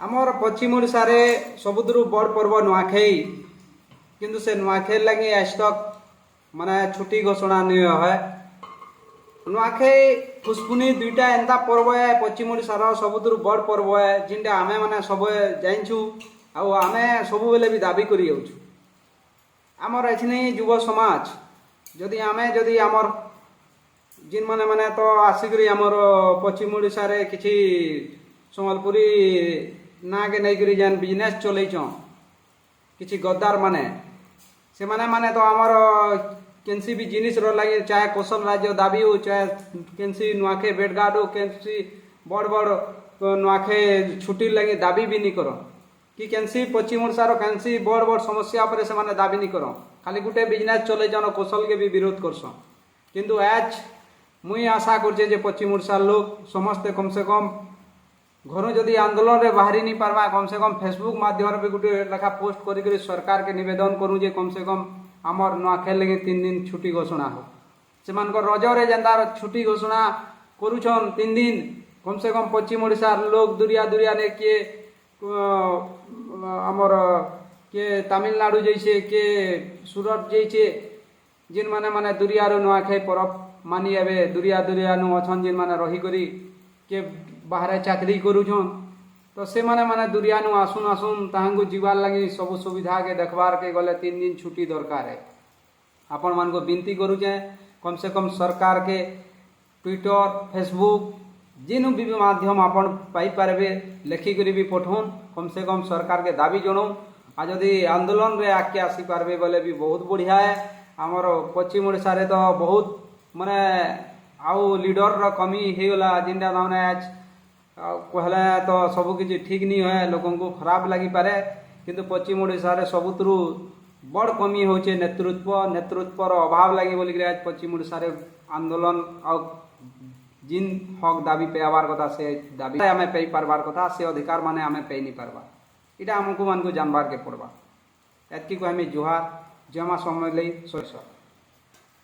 आमर पश्चिम ओडिशा रे सबुठु बड़ पर्व नुआखाई किंतु से नुआखाई लगी आज तक माने छुट्टी घोषणा नहीं है। नुआखाई पुष्पुनी दुईटा एंता पर्व है पश्चिम ओडिशा रो सबुठु बड़ पर्व है जिनटा आमे माने सब जाइछु आउ आमे सब बेले भी दाबी करि जाउछु। आमर एछनी युव समाज जदि आमर जिन माने माने तो आसिकरी आमर पश्चिम ओडिशा रे किछि संबलपुरी ना के नहीं करी जेन बिजनेस चलैछन किछि गद्दार माने से माने तो आमर केनसी भी जिनिस रो लगे चाहे कौशल राज्य दाबी हो चाहे केनसी नुआखे भेटघाट हो केनसी बड़ बड़ नुआखे छुट्टी लगे दाबी भी नहीं करो कि केनसी पश्चिम ओडिशा रो केनसी बड़ बड़ समस्या पर से माने दाबी नहीं करो खाली गुटे बिजनेस चले जन कौशल के भी विरोध करसन। किंतु आज मुई आशा करछे जे पश्चिम ओडिशा लोग समस्ते कम से कम घर जदि आंदोलन रे बाहरी नहीं पारबा कम से कम फेसबुक माध्यम भी गोटे लेखा पोस्ट करी सरकार के निवेदन करूँ जे कम से कम आमर नुआखाई लगे 3 दिन छुट्टी घोषणा हो से रजरे जेन्दा छुट्टी घोषणा करुछन 3 दिन कम से कम पश्चिम ओडिशा लोग दुरिया दुरिया ने किए आमर किए तमिलनाडु जैसे किए सूरत जैसे जिन माने माने दुरिया रो नुआखाई पर्व मानी एबे दुरिया दुरिया नु अछन जिन माने रही करी के बाहर चाकरी करुछन तो से माने दुरिया नु आसुन आसुन ताहांगु जीवार लगी सब सुविधा के देखबार के गले 3 दिन छुट्टी दरकार है। आपण मान को विनती करुचे कम से कम सरकार के ट्विटर फेसबुक जिन भी माध्यम आपण पाई पारबे लेखि करी भी पठौन कम से कम सरकार के दाबी जणौ आ जदि आंदोलन रे आके आसी पारबे बोले भी बहुत बढ़िया है। आमर पश्चिम ओडिशा रे तो बहुत माने आउ लीडर रो कमी हे गला जिनदा माने आज कहले तो सब किसी ठीक नहीं है लोगों को खराब लगी पारे किंतु पश्चिम ओडिशा रे सबुतरु बड़ कमी होचे नेतृत्व अभाव लगी बोली आज पश्चिम ओडिशा रे आंदोलन आ जिन हक दाबी पेवार कथा से दाबी आमे पे पारबार कथा से अधिकार माने आमे पे नहीं पारबा इटा हमको मान को जानबार के पड़बा एतकी को हमें जोहार जमा समय लई सोय